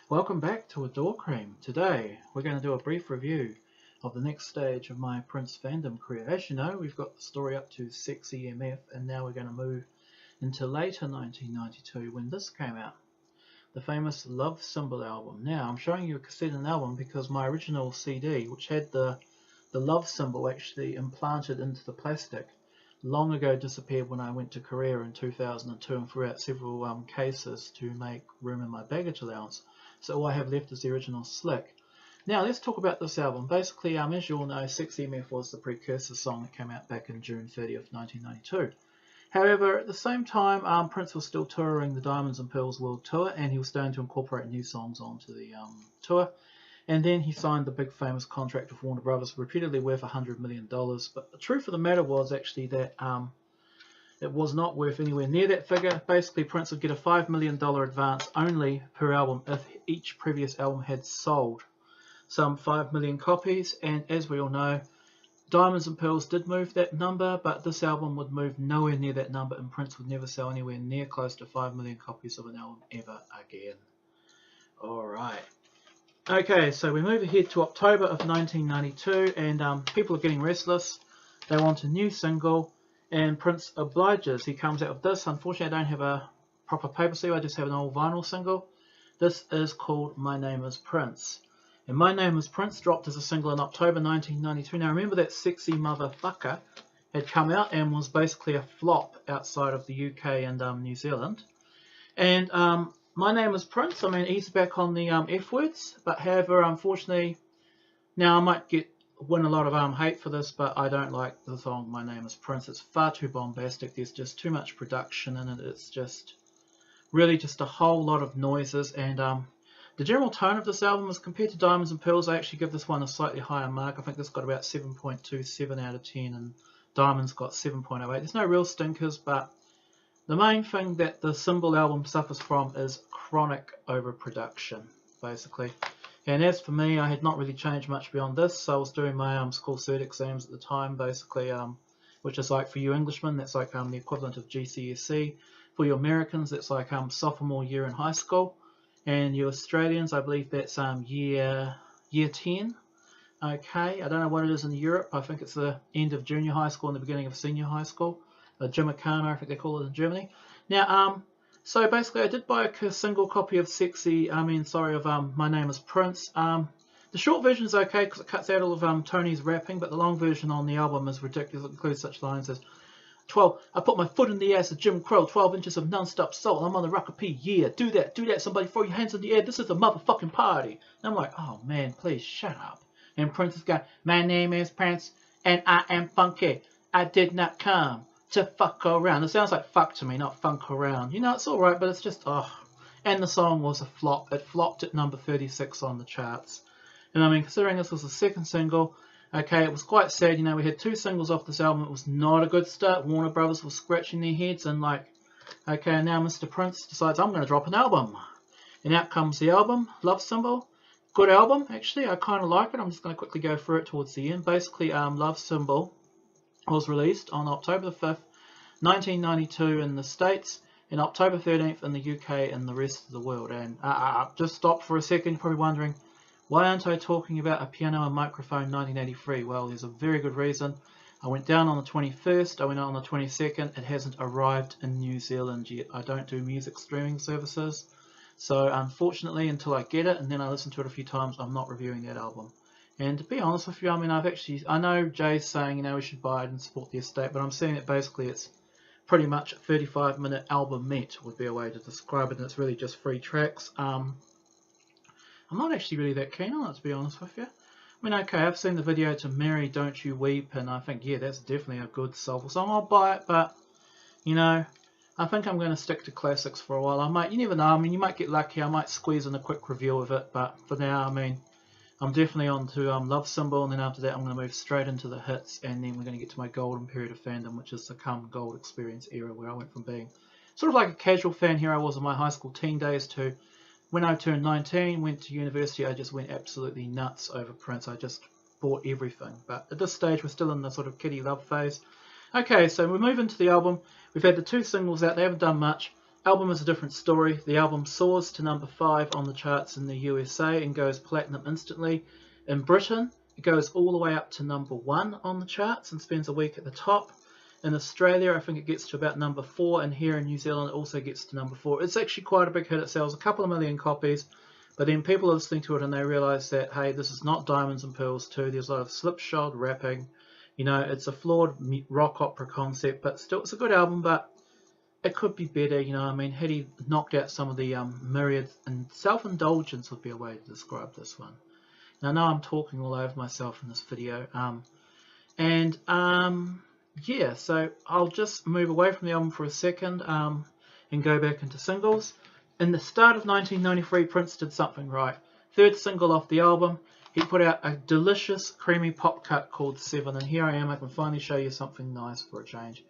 Welcome back to Adorecream. Today we're going to do a brief review of the next stage of my Prince fandom career. As you know, we've got the story up to Sexy MF, and now we're going to move into later 1992 when this came out, the famous Lovesymbol album. Now I'm showing you a cassette and album because my original CD, which had the love symbol actually implanted into the plastic, long ago disappeared when I went to Korea in 2002 and threw out several cases to make room in my baggage allowance. So all I have left is the original slick. Now let's talk about this album. Basically, as you all know, Sexy MF was the precursor song that came out back in June 30th, 1992. However, at the same time, Prince was still touring the Diamonds and Pearls World Tour, and he was starting to incorporate new songs onto the tour. And then he signed the big famous contract with Warner Brothers, repeatedly worth $100 million. But the truth of the matter was actually that it was not worth anywhere near that figure. Basically, Prince would get a $5 million advance only per album if each previous album had sold some 5 million copies. And as we all know, Diamonds and Pearls did move that number, but this album would move nowhere near that number, and Prince would never sell anywhere near close to 5 million copies of an album ever again. Alright. Okay, so we move ahead to October of 1992, and people are getting restless. They want a new single, and Prince obliges. He comes out with this. Unfortunately, I don't have a proper paper sleeve. I just have an old vinyl single. This is called My Name is Prince. And My Name is Prince dropped as a single in October 1992. Now, remember that Sexy Motherfucker had come out and was basically a flop outside of the UK and New Zealand. And My Name is Prince, he's back on the F words, but however, unfortunately, now I might win a lot of hate for this, but I don't like the song My Name is Prince. It's far too bombastic. There's just too much production in it. It's just really just a whole lot of noises, and the general tone of this album is, compared to Diamonds and Pearls, I actually give this one a slightly higher mark. I think this got about 7.27 out of 10, and Diamonds got 7.08. There's no real stinkers, but the main thing that the Symbol album suffers from is chronic overproduction, basically. And as for me, I had not really changed much beyond this. So I was doing my school cert exams at the time, basically, which is like for you Englishmen, that's like the equivalent of GCSE. For you Americans, that's like sophomore year in high school. And you Australians, I believe that's year 10. Okay, I don't know what it is in Europe. I think it's the end of junior high school and the beginning of senior high school. Gymkhana, I think they call it in Germany. Now, so basically, I did buy a single copy of My Name is Prince. The short version is okay because it cuts out all of Tony's rapping, but the long version on the album is ridiculous. It includes such lines as 12, I put my foot in the ass of Jim Crow, 12 inches of non-stop soul, I'm on the Rocker P, yeah, do that, somebody throw your hands in the air, this is a motherfucking party. And I'm like, oh man, please shut up. And Prince has got, my name is Prince, and I am funky, I did not come to fuck around. It sounds like fuck to me, not funk around. You know, it's alright, but it's just, And the song was a flop. It flopped at number 36 on the charts. And considering this was the second single, okay, it was quite sad. You know, we had two singles off this album. It was not a good start. Warner Brothers was scratching their heads and like, okay, now Mr. Prince decides I'm going to drop an album. And out comes the album, Lovesymbol. Good album, actually. I kind of like it. I'm just going to quickly go through it towards the end. Basically, Lovesymbol was released on October the 5th, 1992 in the States, and October 13th in the UK and the rest of the world. And just stop for a second, you're probably wondering, why aren't I talking about a piano and microphone 1983? Well, there's a very good reason. I went down on the 21st, I went out on the 22nd, it hasn't arrived in New Zealand yet. I don't do music streaming services, so unfortunately until I get it and then I listen to it a few times, I'm not reviewing that album. And to be honest with you, I know Jay's saying, you know, we should buy it and support the estate, but I'm saying that basically it's pretty much a 35-minute albumette would be a way to describe it, and it's really just 3 tracks. I'm not actually really that keen on it, to be honest with you. Okay, I've seen the video to Mary, Don't You Weep, and I think, yeah, that's definitely a good soulful song. I'll buy it, but, you know, I think I'm going to stick to classics for a while. You never know, you might get lucky, I might squeeze in a quick review of it, but for now, I'm definitely on to Lovesymbol, and then after that I'm going to move straight into the hits, and then we're going to get to my golden period of fandom, which is the Come Gold Experience era, where I went from being sort of like a casual fan, here I was in my high school teen days, to when I turned 19, went to university, I just went absolutely nuts over Prince. I just bought everything. But at this stage, we're still in the sort of kiddie love phase. Okay, so we move into the album. We've had the 2 singles out. They haven't done much. Album is a different story. The album soars to number 5 on the charts in the USA and goes platinum instantly. In Britain, it goes all the way up to number 1 on the charts and spends a week at the top. In Australia, I think it gets to about number 4, and here in New Zealand it also gets to number 4. It's actually quite a big hit. It sells a couple of million copies, but then people are listening to it and they realise that, hey, this is not Diamonds and Pearls 2. There's a lot of slipshod rapping. You know, it's a flawed rock opera concept, but still it's a good album, but it could be better, you know. I mean, had he knocked out some of the myriad, and self-indulgence would be a way to describe this one. Now, I know I'm talking all over myself in this video, yeah, so I'll just move away from the album for a second and go back into singles. In the start of 1993, Prince did something right. Third single off the album, he put out a delicious, creamy pop cut called 7, and here I am, I can finally show you something nice for a change.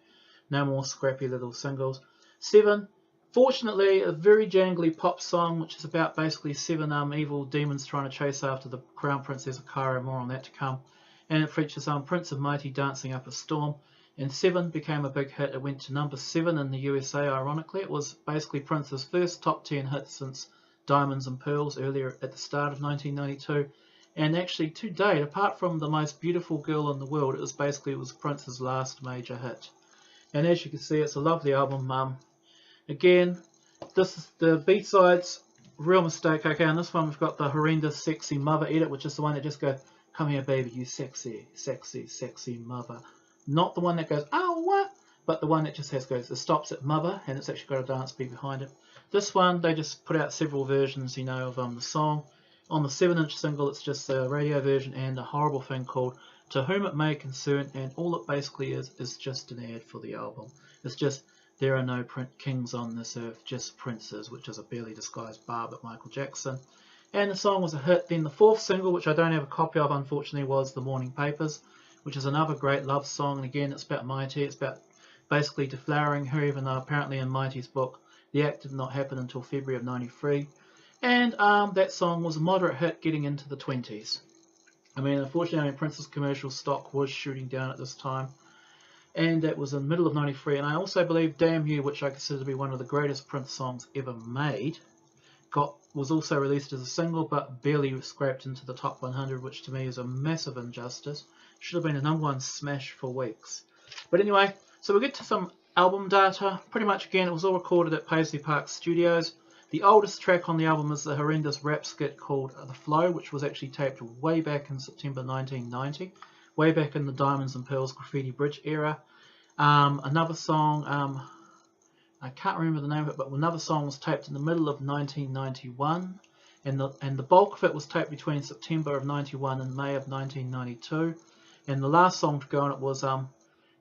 No more scrappy little singles. 7, fortunately, a very jangly pop song, which is about basically 7 evil demons trying to chase after the Crown Princess Akara. More on that to come. And it features Prince of Mighty dancing up a storm. And 7 became a big hit. It went to number 7 in the USA, ironically. It was basically Prince's first top 10 hit since Diamonds and Pearls earlier at the start of 1992. And actually, to date, apart from The Most Beautiful Girl in the World, it was Prince's last major hit. And as you can see, it's a lovely album. Again, this is the B-sides, real mistake. Okay, on this one we've got the horrendous Sexy Mother edit, which is the one that just goes, come here baby, you sexy, sexy, sexy mother. Not the one that goes, oh what? But the one that just it stops at mother, and it's actually got a dance beat behind it. This one, they just put out several versions, you know, of the song. On the 7-inch single, it's just the radio version and a horrible thing called To Whom It May Concern, and all it basically is just an ad for the album. It's just, there are no kings on this earth, just princes, which is a barely disguised barb at Michael Jackson. And the song was a hit. Then the 4th single, which I don't have a copy of unfortunately, was The Morning Papers, which is another great love song. And again, it's about Mighty. It's about basically deflowering her, even though apparently in Mighty's book the act did not happen until February of 93. And that song was a moderate hit, getting into the 20s. I mean, unfortunately, Prince's commercial stock was shooting down at this time. And that was in the middle of 93. And I also believe Damn You, which I consider to be one of the greatest Prince songs ever made, was also released as a single, but barely scraped into the top 100, which to me is a massive injustice. Should have been a #1 smash for weeks. But anyway, so we'll get to some album data. Pretty much, again, it was all recorded at Paisley Park Studios. The oldest track on the album is the horrendous rap skit called The Flow, which was actually taped way back in September 1990, way back in the Diamonds and Pearls Graffiti Bridge era. Another song, I can't remember the name of it, but another song was taped in the middle of 1991, and the bulk of it was taped between September of 91 and May of 1992. And the last song to go on it was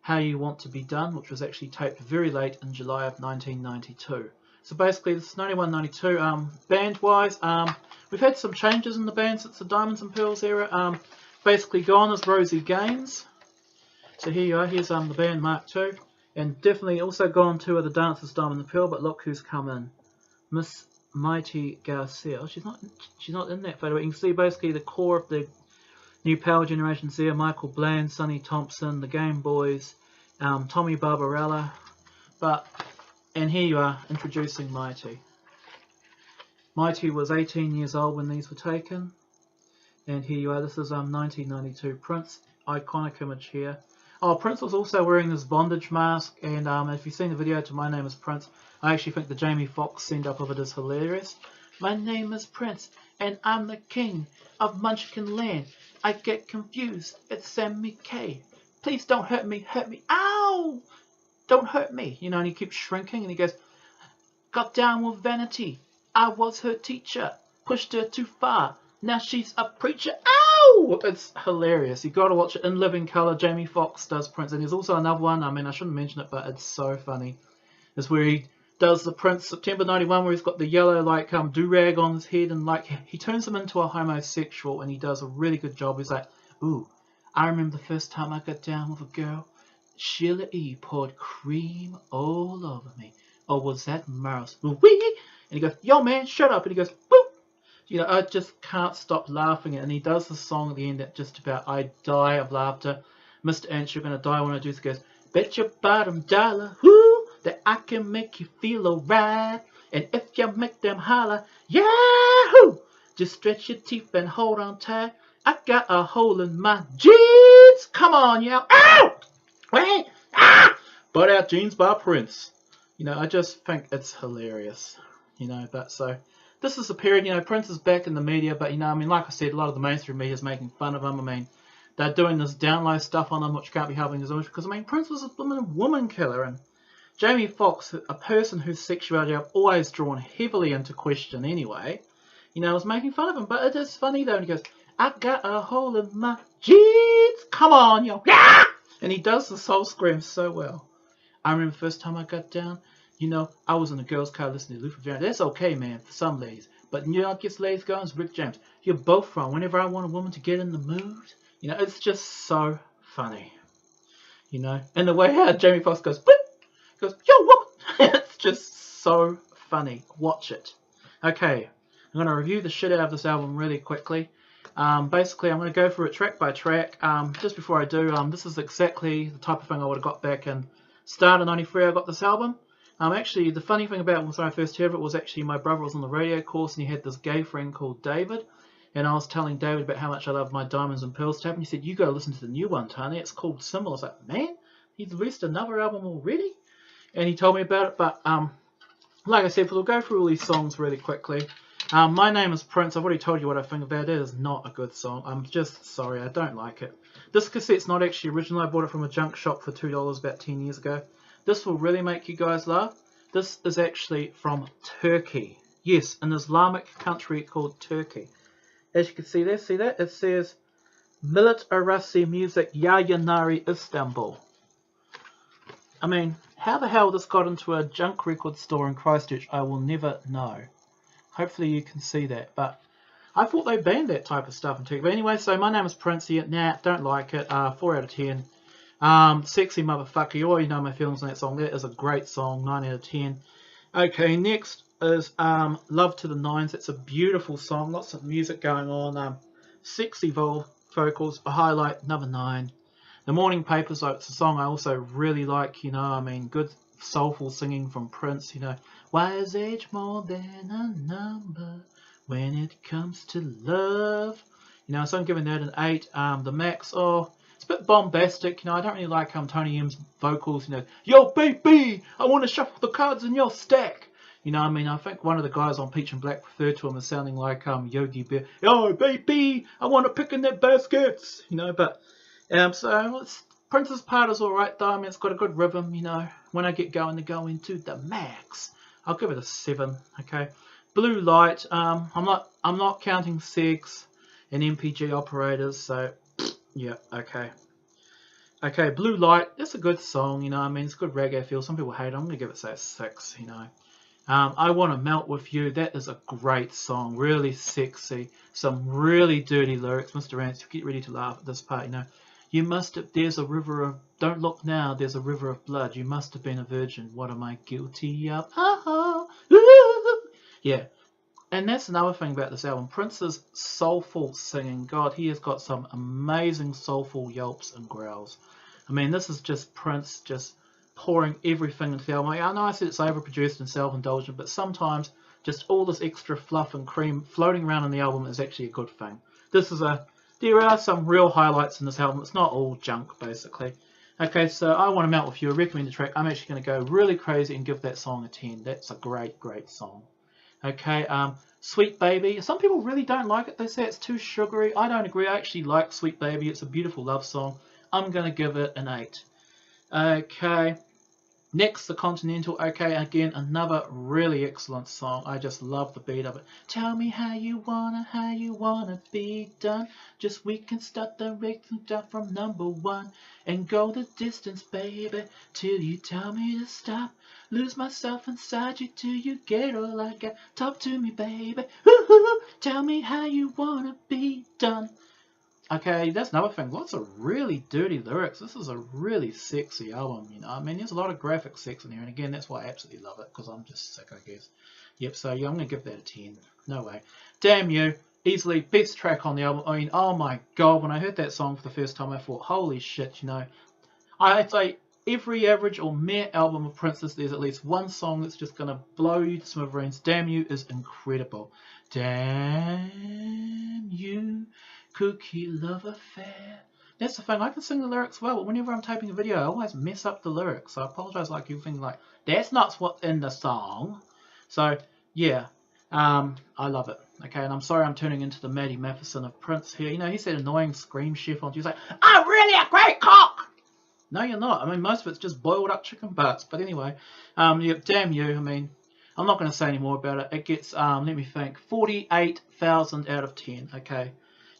How You Want to Be Done, which was actually taped very late in July of 1992. So basically, this is 91-92. Band-wise, we've had some changes in the band since the Diamonds and Pearls era. Basically, gone is Rosie Gaines. So here you are. Here's the band Mark II, and definitely also gone two of the dancers, Diamond and Pearl. But look who's come in, Miss Mighty Garcia. She's not in that photo. But you can see basically the core of the new power generations there: Michael Bland, Sonny Thompson, the Game Boys, Tommy Barbarella. And here you are, introducing Mighty. Mighty was 18 years old when these were taken. And here you are, this is 1992 Prince, iconic image here. Oh, Prince was also wearing this bondage mask, and if you've seen the video to My Name is Prince, I actually think the Jamie Foxx send-up of it is hilarious. My name is Prince, and I'm the king of Munchkin Land. I get confused, it's Sammy K. Please don't hurt me, ow! Don't hurt me, you know, and he keeps shrinking, and he goes, got down with vanity, I was her teacher, pushed her too far, now she's a preacher, ow! It's hilarious, you've got to watch it in living colour. Jamie Foxx does Prince, and there's also another one, I mean, I shouldn't mention it, but it's so funny, is where he does the Prince September 91, where he's got the yellow, like, do-rag on his head, and, like, he turns him into a homosexual, and he does a really good job. He's like, ooh, I remember the first time I got down with a girl, Sheila E. poured cream all over me. Oh, was that mouse? And he goes, yo man, shut up. And he goes, boop. You know, I just can't stop laughing. And he does the song at the end that just about, I die of laughter. Mr. Ants, you're going to die when I do this. He goes, bet your bottom dollar, whoo, that I can make you feel alright. And if you make them holler, yahoo! Just stretch your teeth and hold on tight. I got a hole in my jeans. Come on, y'all. Ow! Wait! Ah! Butt Out Jeans by Prince. You know, I just think it's hilarious. You know, but so this is a period, you know, Prince is back in the media, but you know, I mean, like I said, a lot of the mainstream media is making fun of him. I mean, they're doing this down low stuff on him, which can't be helping his image, because I mean, Prince was a woman killer, and Jamie Foxx, a person whose sexuality I've always drawn heavily into question anyway, you know, was making fun of him. But it is funny though, and he goes, I got a hole in my jeans. Come on, yo. Yeah! And he does the soul scream so well. I remember the first time I got down, you know, I was in a girl's car listening to Luther Vandross. That's okay, man, for some ladies. But you know what gets ladies going is Rick James. You're both wrong. Whenever I want a woman to get in the mood, you know, it's just so funny. You know, and the way how Jamie Foxx goes, whip, goes, yo, woman. It's just so funny. Watch it. Okay, I'm going to review the shit out of this album really quickly. Basically, I'm going to go through it track by track. Just before I do, this is exactly the type of thing I would have got back in start of '93. I got this album. Actually, the funny thing about when I first heard it was actually my brother was on the radio course and he had this gay friend called David. And I was telling David about how much I love my Diamonds and Pearls tape. And he said, you got to listen to the new one, Tony. It's called Symbol. I was like, man, he's released another album already? And he told me about it. But like I said, we'll go through all these songs really quickly. My Name is Prince. I've already told you what I think about it. It is not a good song. I'm just sorry. I don't like it. This cassette's not actually original. I bought it from a junk shop for $2 about 10 years ago. This will really make you guys laugh. This is actually from Turkey. Yes, an Islamic country called Turkey. As you can see there, see that? It says Millet Arasi Music Yayanari Istanbul. I mean, how the hell this got into a junk record store in Christchurch, I will never know. Hopefully you can see that. But I thought they banned that type of stuff in Turkey. But anyway, so My Name is Prince here. Nah, don't like it. 4 out of 10. Sexy Motherfucker. You already know my feelings on that song. That is a great song. 9 out of 10. Okay, next is Love to the Nines. It's a beautiful song. Lots of music going on. Sexy vocals. A highlight. Number 9. The Morning Papers. It's a song I also really like. You know, I mean, good soulful singing from Prince. You know, why is age more than a number when it comes to love? You know, so I'm giving that an 8. The Max. Oh, it's a bit bombastic. You know, I don't really like Tony M's vocals. You know, yo baby, I want to shuffle the cards in your stack. You know, I mean, I think one of the guys on Peach and Black referred to him as sounding like Yogi Bear. Yo baby, I want to pick in that baskets. You know, but so Prince's part is alright though. I mean, it's got a good rhythm. You know, when I get going to go into the max, I'll give it a 7. Okay, Blue Light. I'm not counting segs and MPG operators, so yeah, okay. Okay, Blue Light, that's a good song, you know, I mean, it's a good reggae feel. Some people hate it. I'm going to give it, say, a 6, you know. I Want to Melt With You, that is a great song, really sexy. Some really dirty lyrics. Mr. Rance, get ready to laugh at this part, you know. You must have, there's a river of, don't look now, there's a river of blood. You must have been a virgin. What am I guilty of? Oh, ooh. Yeah. And that's another thing about this album. Prince's soulful singing. God, he has got some amazing soulful yelps and growls. I mean, this is just Prince just pouring everything into the album. I know I said it's overproduced and self-indulgent, but sometimes just all this extra fluff and cream floating around in the album is actually a good thing. There are some real highlights in this album. It's not all junk, basically. Okay, so I Want to Melt With You, a recommended track. I'm actually going to go really crazy and give that song a 10. That's a great, great song. Okay, Sweet Baby. Some people really don't like it. They say it's too sugary. I don't agree. I actually like Sweet Baby. It's a beautiful love song. I'm going to give it an 8. Okay, next, The Continental. Okay, again, another really excellent song. I just love the beat of it. Tell me how you wanna be done. Just we can start the rhythm down from number 1 and go the distance, baby, till you tell me to stop. Lose myself inside you till you get all I got. Talk to me, baby. Ooh, tell me how you wanna be done. Okay, that's another thing. Lots of really dirty lyrics. This is a really sexy album, you know. I mean, there's a lot of graphic sex in here, and again, that's why I absolutely love it, because I'm just sick, I guess. Yep, so yeah, I'm going to give that a 10. No way. Damn You, easily best track on the album. I mean, oh my god, when I heard that song for the first time, I thought, holy shit, you know. I'd say every average or mere album of Prince's, there's at least one song that's just going to blow you to smithereens. Damn You is incredible. Damn you, cookie love affair. That's the thing, I can sing the lyrics well, but whenever I'm taping a video, I always mess up the lyrics. So I apologise, like you think like, that's not what's in the song. So, yeah, I love it. Okay, and I'm sorry I'm turning into the Maddie Matheson of Prince here. You know, he's that annoying scream chef on Tuesday. I'm really a great cook! No, you're not. I mean, most of it's just boiled up chicken butts. But anyway, yeah, Damn You, I mean, I'm not going to say any more about it. It gets, let me think, 48,000 out of 10, okay?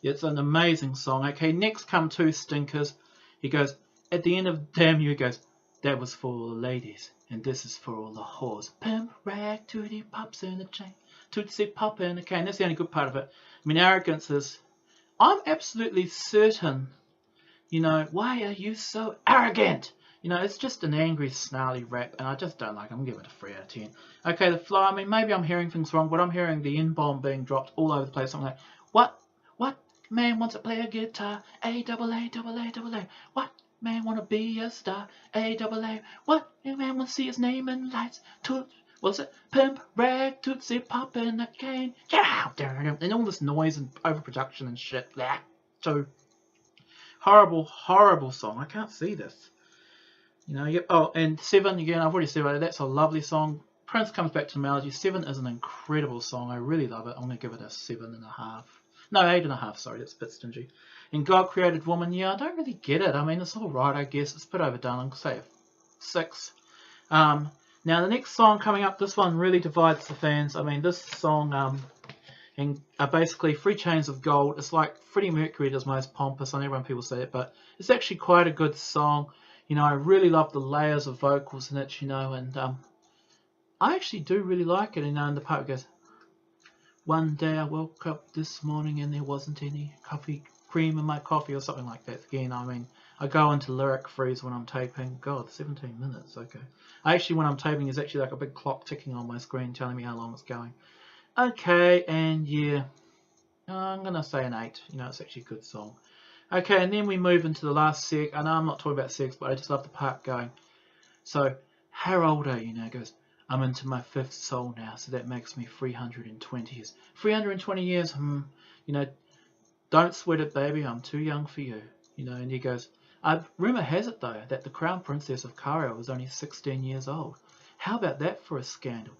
It's an amazing song. Okay, next come Two Stinkers. He goes, at the end of Damn You, he goes, that was for all the ladies, and this is for all the whores. Pimp, rag, tootie, pops in the chain, tootsie poppin', okay, and that's the only good part of it. I mean, arrogance is, I'm absolutely certain, you know, why are you so arrogant? You know, it's just an angry, snarly rap, and I just don't like it. I'm going to give it a 3 out of 10. Okay, the flow, I mean, maybe I'm hearing things wrong, but I'm hearing the N-bomb being dropped all over the place. Something like, what man wants to play a guitar? A-double-A. What man want to be a star? A-double-A. What man want to see his name in lights? What's it? Pimp, rag, tootsie, poppin' a cane. Yeah, and all this noise and overproduction and shit. So horrible, horrible song. I can't see this. You know, yep. Oh, and 7 again. I've already said about it. That's a lovely song. Prince comes back to melody. 7 is an incredible song. I really love it. I'm gonna give it a 7.5. No, 8.5. Sorry, that's a bit stingy. And God Created Woman. Yeah, I don't really get it. I mean, it's all right, I guess. It's a bit overdone. I'm gonna say a 6. Now the next song coming up. This one really divides the fans. I mean, this song and basically Three Chains of Gold. It's like Freddie Mercury does most pompous. I know when people say it, but it's actually quite a good song. You know, I really love the layers of vocals in it, you know, and I actually do really like it. You know, and the part goes, one day I woke up this morning and there wasn't any cream in my coffee, or something like that. Again, I mean, I go into lyric freeze when I'm taping. God, 17 minutes, okay. Actually, when I'm taping, there's actually like a big clock ticking on my screen telling me how long it's going. Okay, and yeah, I'm going to say an 8. You know, it's actually a good song. Okay, and then we move into the last seg. I know I'm not talking about sex, but I just love the part going. So, how old are you now? Goes, I'm into my 5th soul now, so that makes me 320 years. 320 years, you know, don't sweat it, baby, I'm too young for you. You know, and he goes, rumour has it, though, that the Crown Princess of Cairo was only 16 years old. How about that for a scandal?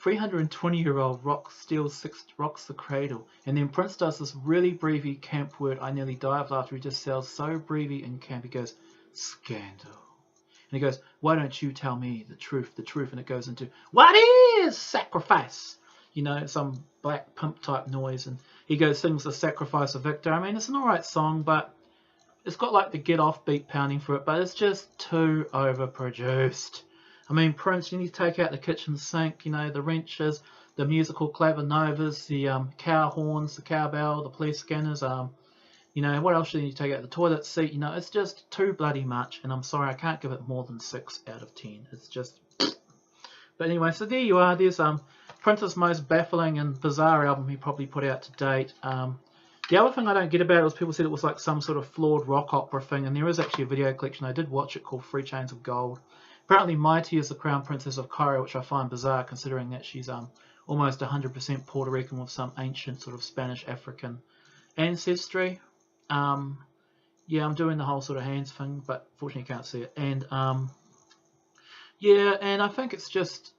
320-year-old rocks the cradle. And then Prince does this really breathy camp word. I nearly die of laughter. He just sounds so breathy and camp. He goes, scandal. And he goes, why don't you tell me the truth? And it goes into, what is sacrifice? You know, some black pimp type noise. And he goes, sings the Sacrifice of Victor. I mean, it's an alright song, but it's got like the get off beat pounding for it, but it's just too overproduced. I mean, Prince, you need to take out the kitchen sink, you know, the wrenches, the musical clavinovas, the cow horns, the cowbell, the police scanners, you know, what else do you need to take out? The toilet seat, you know, it's just too bloody much, and I'm sorry, I can't give it more than 6 out of 10. It's just... But anyway, so there you are. There's Prince's most baffling and bizarre album he probably put out to date. The other thing I don't get about it was people said it was like some sort of flawed rock opera thing, and there is actually a video collection. I did watch it called Three Chains of Gold. Apparently Mighty is the Crown Princess of Cairo, which I find bizarre considering that she's almost 100% Puerto Rican with some ancient sort of Spanish African ancestry. Yeah, I'm doing the whole sort of hands thing, but fortunately you can't see it. And yeah, and I think it's just,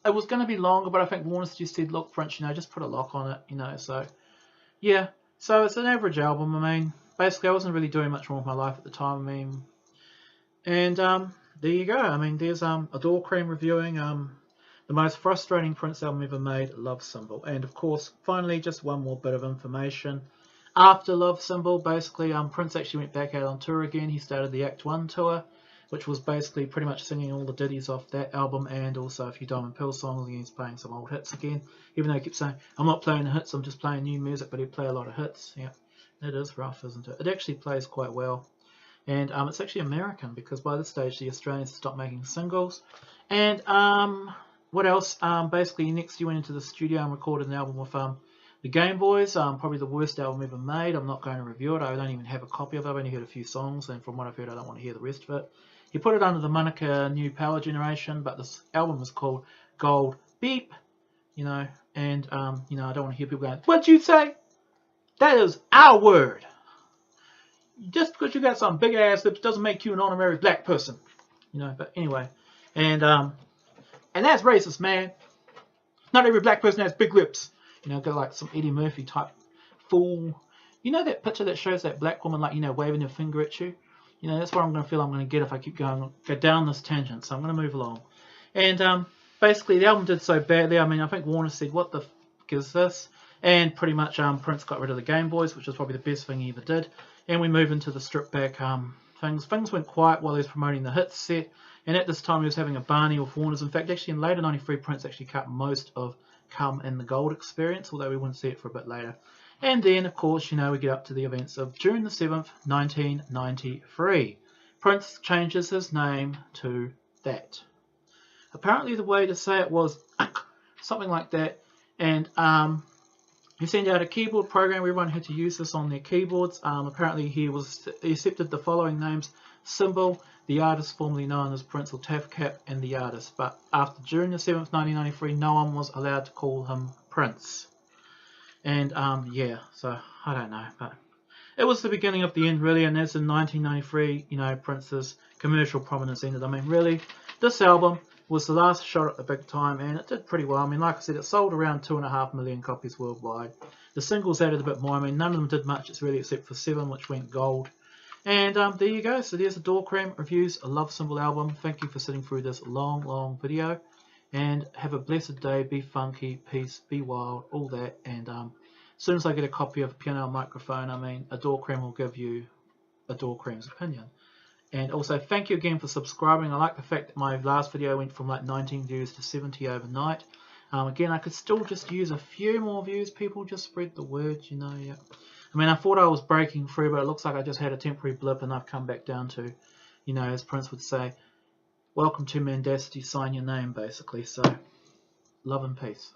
it was going to be longer, but I think Warner just said, look, Prince, you know, just put a lock on it, you know. So yeah, so it's an average album. I mean, basically I wasn't really doing much wrong with my life at the time. I mean, and there you go. I mean, there's Adorecream reviewing the most frustrating Prince album ever made, Lovesymbol. And of course, finally, just one more bit of information. After Lovesymbol, basically, Prince actually went back out on tour again. He started the Act 1 tour, which was basically pretty much singing all the ditties off that album and also a few Diamond Pill songs, and he's playing some old hits again. Even though he keeps saying, I'm not playing the hits, I'm just playing new music, but he'd play a lot of hits. Yeah, it is rough, isn't it? It actually plays quite well. And it's actually American, because by this stage the Australians stopped making singles. And what else? Basically, next he went into the studio and recorded an album with the Game Boys. Probably the worst album ever made. I'm not going to review it. I don't even have a copy of it. I've only heard a few songs, and from what I've heard, I don't want to hear the rest of it. He put it under the moniker New Power Generation, but this album is called Gold Beep, you know, and you know, I don't want to hear people going, "What'd you say? That is our word." Just because you got some big ass lips doesn't make you an honorary black person, you know. But anyway, and that's racist, man. Not every black person has big lips, you know. Got like some Eddie Murphy type fool. You know that picture that shows that black woman, like, you know, waving her finger at you? You know, that's what I'm going to feel I'm going to get if I keep go down this tangent. So I'm going to move along. And basically the album did so badly. I mean, I think Warner said, "What the f*** is this?" And pretty much Prince got rid of the Game Boys, which was probably the best thing he ever did. And we move into the stripped back things. Things went quiet while he was promoting the hits set. And at this time he was having a Barney with Warner's. In fact, actually in later '93, Prince actually cut most of Come and the Gold Experience, although we wouldn't see it for a bit later. And then, of course, you know, we get up to the events of June the 7th, 1993. Prince changes his name to that. Apparently the way to say it was something like that. And he sent out a keyboard program. Everyone had to use this on their keyboards. Apparently he accepted the following names: Symbol, the artist formerly known as Prince, or Tafcap, and the artist. But after June the 7th, 1993, no one was allowed to call him Prince. And yeah, so I don't know, but it was the beginning of the end, really. And as in 1993, you know, Prince's commercial prominence ended. I mean, really, this album was the last shot at the big time, and it did pretty well. I mean, like I said, it sold around 2.5 million copies worldwide. The singles added a bit more. I mean, none of them did much, it's really, except for 7, which went gold. And there you go. So there's Adorecream Reviews, a Lovesymbol album. Thank you for sitting through this long video. And have a blessed day. Be funky, peace, be wild, all that. And as soon as I get a copy of Piano Microphone, I mean, Adorecream will give you Adorecream's opinion. And also, thank you again for subscribing. I like the fact that my last video went from like 19 views to 70 overnight. Again, I could still just use a few more views. People just spread the word, you know. Yeah. I mean, I thought I was breaking through, but it looks like I just had a temporary blip, and I've come back down to, you know, as Prince would say, welcome to Mendacity, sign your name, basically. So, love and peace.